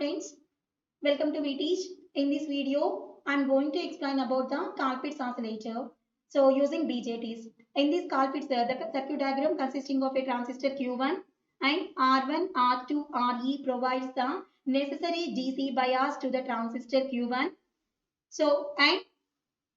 friends, welcome to VTeach. In this video, I'm going to explain about the Colpitts oscillator. So using BJTs. In this Colpitts, the circuit diagram consisting of a transistor Q1 and R1, R2, RE provides the necessary DC bias to the transistor Q1. So and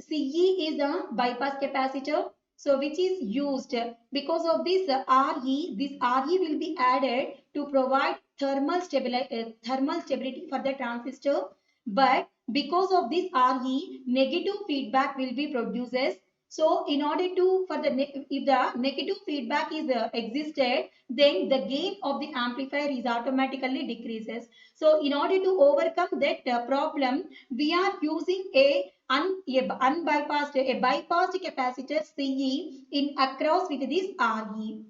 CE is a bypass capacitor. So which is used because of this RE will be added to provide thermal stability for the transistor. But because of this RE, negative feedback will be produces. So in order to if the negative feedback is existed, then the gain of the amplifier is automatically decreases. So in order to overcome that problem, we are using a bypassed capacitor CE in across with this RE,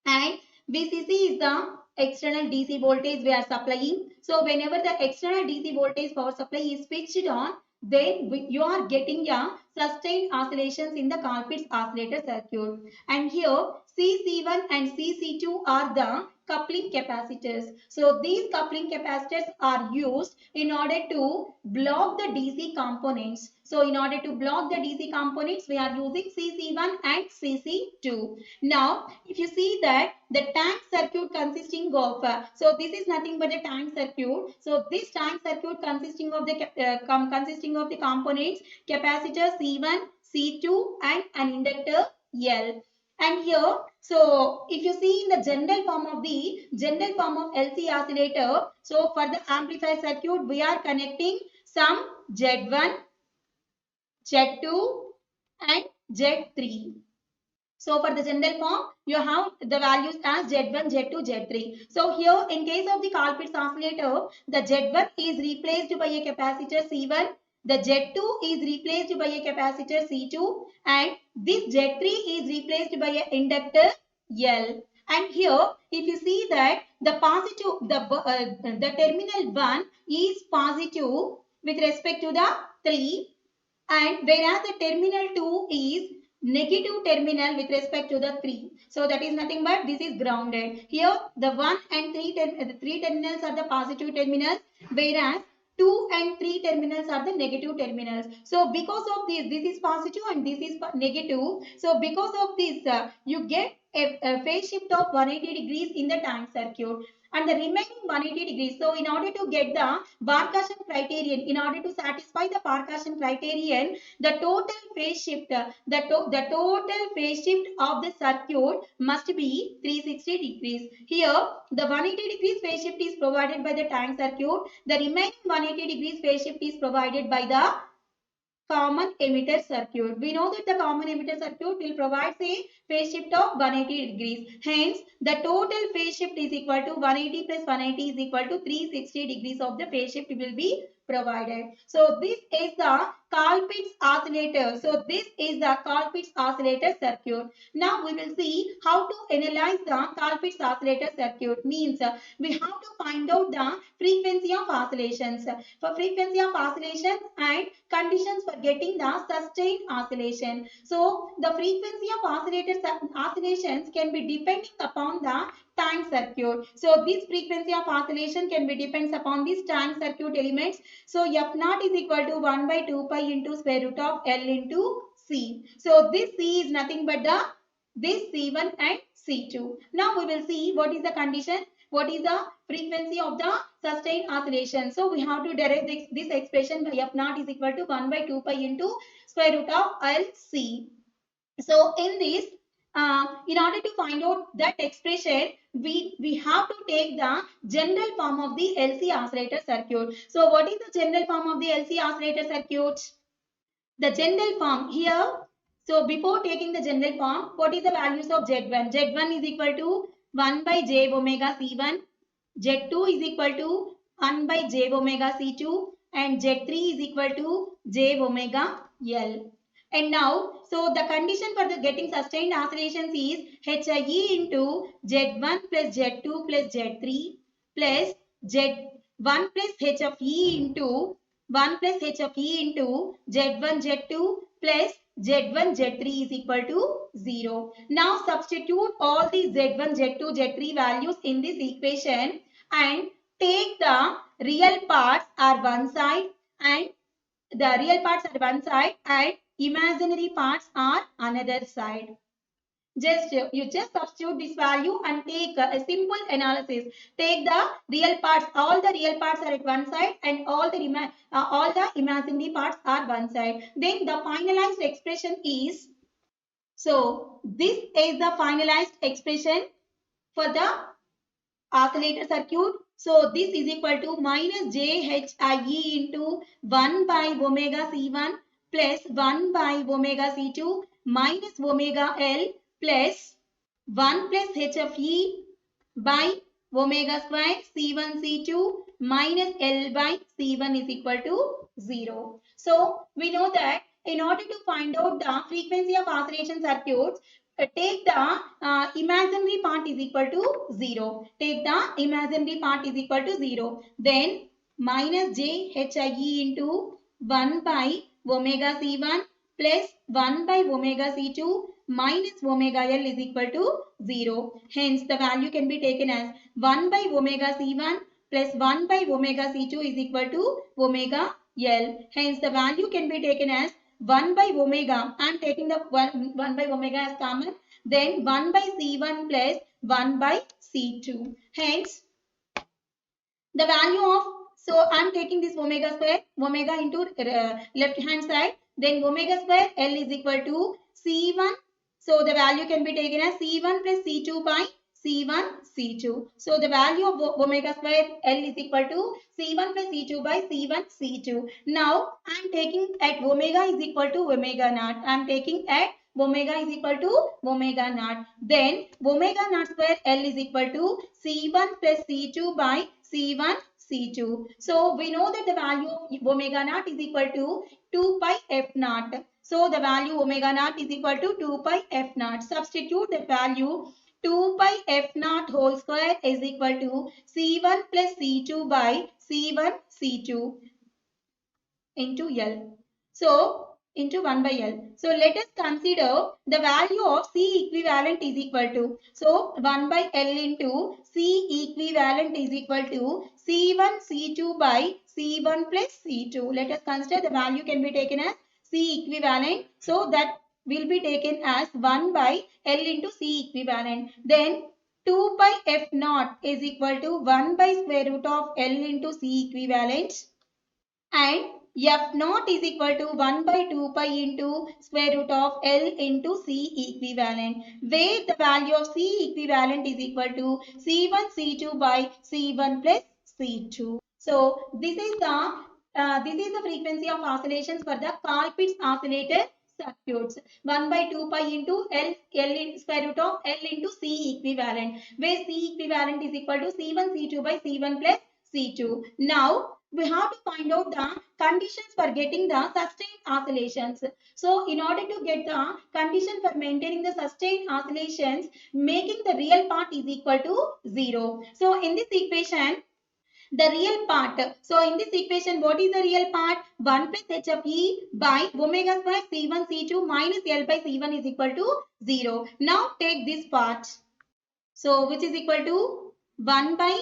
and VCC is the external DC voltage we are supplying. So whenever the external DC voltage power supply is switched on, then you are getting a sustained oscillations in the Colpitts oscillator circuit. And here CC1 and CC2 are the coupling capacitors. So these coupling capacitors are used in order to block the DC components. So in order to block the DC components, we are using CC1 and CC2. Now, if you see that the tank circuit consisting of, so this is nothing but the tank circuit. So this tank circuit consisting of the components capacitor C1, C2 and an inductor L. And here, so if you see in the general form of LC oscillator, so for the amplifier circuit, we are connecting some Z1, Z2 and Z3. So for the general form, you have the values as Z1, Z2, Z3. So here in case of the Colpitts oscillator, the Z1 is replaced by a capacitor C1, the Z2 is replaced by a capacitor C2 and this Z3 is replaced by an inductor L. And here if you see that the terminal 1 is positive with respect to the 3, and whereas the terminal 2 is negative terminal with respect to the 3. So that is nothing but this is grounded. Here the 1 and 3 terminals are the positive terminals, whereas 2 and 3 terminals are the negative terminals. So because of this is positive and this is negative. So because of this, you get a phase shift of 180 degrees in the tank circuit. And the remaining 180 degrees. So in order to get the Barkhausen criterion, in order to satisfy the Barkhausen criterion, the total phase shift, the total phase shift of the circuit must be 360 degrees. Here, the 180 degrees phase shift is provided by the tank circuit. The remaining 180 degrees phase shift is provided by the common emitter circuit. We know that the common emitter circuit will provide a phase shift of 180 degrees. Hence, the total phase shift is equal to 180 plus 180 is equal to 360 degrees of the phase shift will be provided. So this is the Colpitts oscillator. So this is the Colpitts oscillator circuit. Now we will see how to analyze the Colpitts oscillator circuit. Means we have to find out the frequency of oscillations. For frequency of oscillations and conditions for getting the sustained oscillation. So the frequency of oscillations can be depending upon the tank circuit. So this frequency of oscillation can be depends upon these tank circuit elements. So F0 is equal to 1 by 2 pi into square root of L into C. So this C is nothing but this C1 and C2. Now we will see what is the condition, what is the frequency of the sustained oscillation. So we have to derive this expression by F0 is equal to 1 by 2 pi into square root of LC. So in this, in order to find out that expression, we have to take the general form of the LC oscillator circuit. So what is the general form of the LC oscillator circuit? The general form here. So before taking the general form, what is the values of Z1? Z1 is equal to 1 by j omega C1. Z2 is equal to 1 by j omega C2 and Z3 is equal to j omega L. And now, so the condition for the getting sustained oscillations is HIE into Z1 plus Z2 plus Z3 plus Z1 plus H of E into 1 plus H of E into Z1 Z2 plus Z1 Z3 is equal to 0. Now substitute all these Z1 Z2 Z3 values in this equation and take the real parts are one side and the real parts are one side and imaginary parts are another side. You just substitute this value and take a simple analysis. Take the real parts. All the real parts are at one side and all the imaginary parts are one side. Then the finalized expression is. So this is the finalized expression for the oscillator circuit. So this is equal to minus JHIE into 1 by omega C1 plus 1 by omega C2 minus omega L plus 1 plus HFE by omega square C1 C2 minus L by C1 is equal to 0. So we know that in order to find out the frequency of oscillation circuits, take the imaginary part is equal to 0. Take the imaginary part is equal to 0. Then minus JHIE into 1 by omega C1 plus 1 by omega C2 minus omega L is equal to 0. Hence, the value can be taken as 1 by omega C1 plus 1 by omega C2 is equal to omega L. Hence, the value can be taken as 1 by omega. I am taking the 1 by omega as common. Then 1 by C1 plus 1 by C2. Hence, the value of, so I am taking this omega square, omega into left hand side. Then omega square L is equal to C1. So the value can be taken as C1 plus C2 by C1 C2. So the value of omega square L is equal to C1 plus C2 by C1 C2. Now I am taking at omega is equal to omega naught. I am taking at omega is equal to omega naught. Then omega naught square L is equal to C1 plus C2 by C1 C2. So we know that the value of omega naught is equal to 2 pi f naught. So the value omega naught is equal to 2 pi f naught. Substitute the value 2 pi f naught whole square is equal to C1 plus C2 by C1 C2 into L. So into 1 by L. So let us consider the value of C equivalent is equal to. So 1 by L into C equivalent is equal to C1 C2 by C1 plus C2. Let us consider the value can be taken as C equivalent. So that will be taken as 1 by L into C equivalent. Then 2 pi F naught is equal to 1 by square root of L into C equivalent. And F naught is equal to 1 by 2 pi into square root of L into C equivalent, where the value of C equivalent is equal to C1 C2 by C1 plus C2. So this is the frequency of oscillations for the Colpitts oscillator circuits. 1 by 2 pi into L in square root of L into C equivalent, where C equivalent is equal to C1 C2 by C1 plus C2. Now we have to find out the conditions for getting the sustained oscillations. So in order to get the condition for maintaining the sustained oscillations, making the real part is equal to 0. So in this equation, the real part. So in this equation, what is the real part? 1 plus h of E by omega square C1 C2 minus L by C1 is equal to 0. Now take this part. So which is equal to 1 by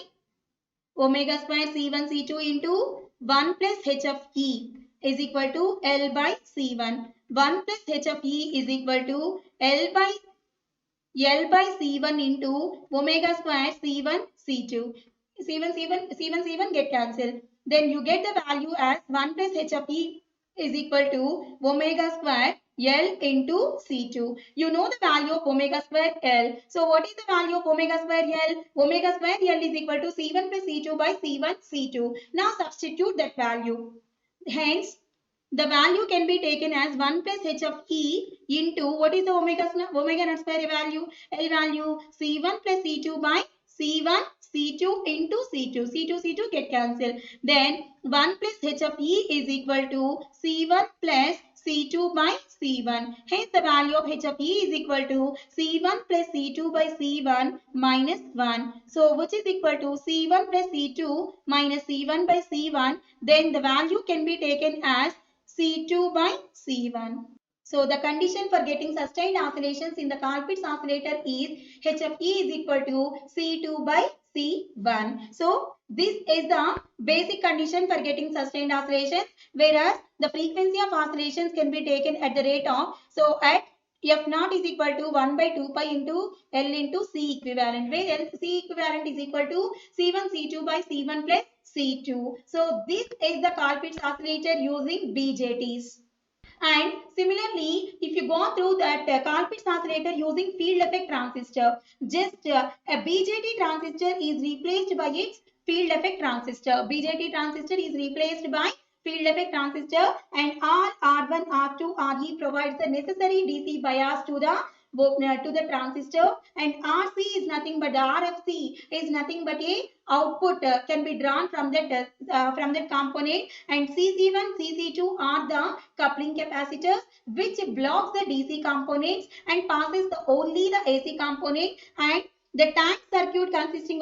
omega square C1 C2 into 1 plus h of E is equal to L by C1. 1 plus h of E is equal to L by C1 into omega square C1 C2. C1 get cancelled. Then you get the value as 1 plus h of E is equal to omega square L into C2. You know the value of omega square L. So what is the value of omega square L? Omega square L is equal to C1 plus C2 by C1 C2. Now substitute that value. Hence, the value can be taken as 1 plus h of E into, what is the omega naught square value? L value C1 plus C2 by C1 C2 into C2. C2 get cancelled. Then 1 plus h of E is equal to C1 plus C2 by C1. Hence the value of h of E is equal to C1 plus C2 by C1 minus 1. So which is equal to C1 plus C2 minus C1 by C1. Then the value can be taken as C2 by C1. So the condition for getting sustained oscillations in the Colpitts oscillator is h of E is equal to C2 by C1. So this is the basic condition for getting sustained oscillations, whereas the frequency of oscillations can be taken at the rate of, so at F naught is equal to 1 by 2 pi into L into C equivalent, where L C equivalent is equal to C1 C2 by C1 plus C2. So this is the Colpitts oscillator using BJTs. And similarly, if you go through that Colpitts oscillator using field effect transistor, just a BJT transistor is replaced by its field effect transistor. BJT transistor is replaced by field effect transistor, and all R1, R2, RE provides the necessary DC bias to the transistor, and RC is nothing but the RFC is nothing but a output can be drawn from that component, and CC1, CC2 are the coupling capacitors which blocks the DC components and passes only the AC component, and the tank circuit consisting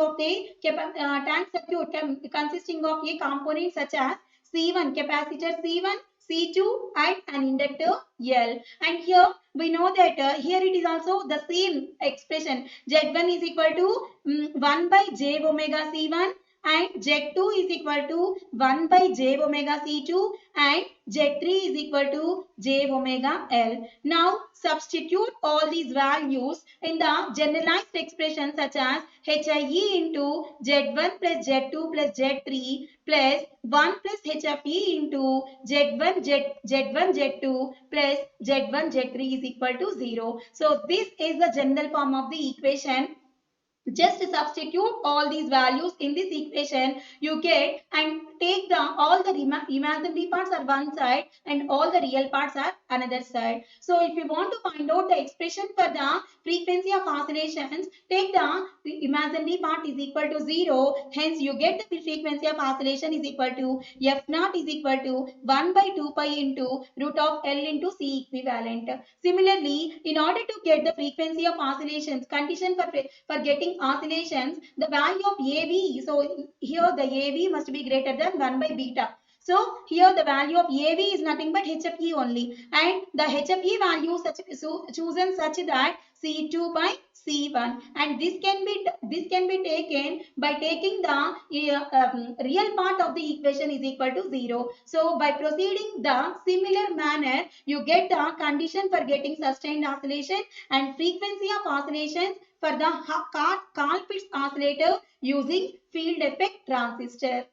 of a component such as C1 capacitor C1, C2 and an inductor L. And here we know that here it is also the same expression. Z1 is equal to 1 by j omega C1 and Z2 is equal to 1 by j omega C2 and Z3 is equal to j omega L. Now substitute all these values in the generalized expression such as HIE into Z1 plus Z2 plus Z3 plus 1 plus HFE into Z1 Z2 plus Z1 Z3 is equal to 0. So this is the general form of the equation. Just substitute all these values in this equation you get, and take all the imaginary parts are one side and all the real parts are another side. So if you want to find out the expression for the frequency of oscillations, take the imaginary part is equal to 0, hence you get the frequency of oscillation is equal to F naught is equal to 1 by 2 pi into root of L into C equivalent. Similarly, in order to get the frequency of oscillations, condition for getting oscillations, the value of AV, so here the AV must be greater than 1 by beta. So here the value of AV is nothing but HFE only, and the HFE value chosen such that C2 by C1, and this can be taken by taking the real part of the equation is equal to 0. So by proceeding the similar manner, you get the condition for getting sustained oscillation and frequency of oscillations for the Colpitts oscillator using field effect transistor.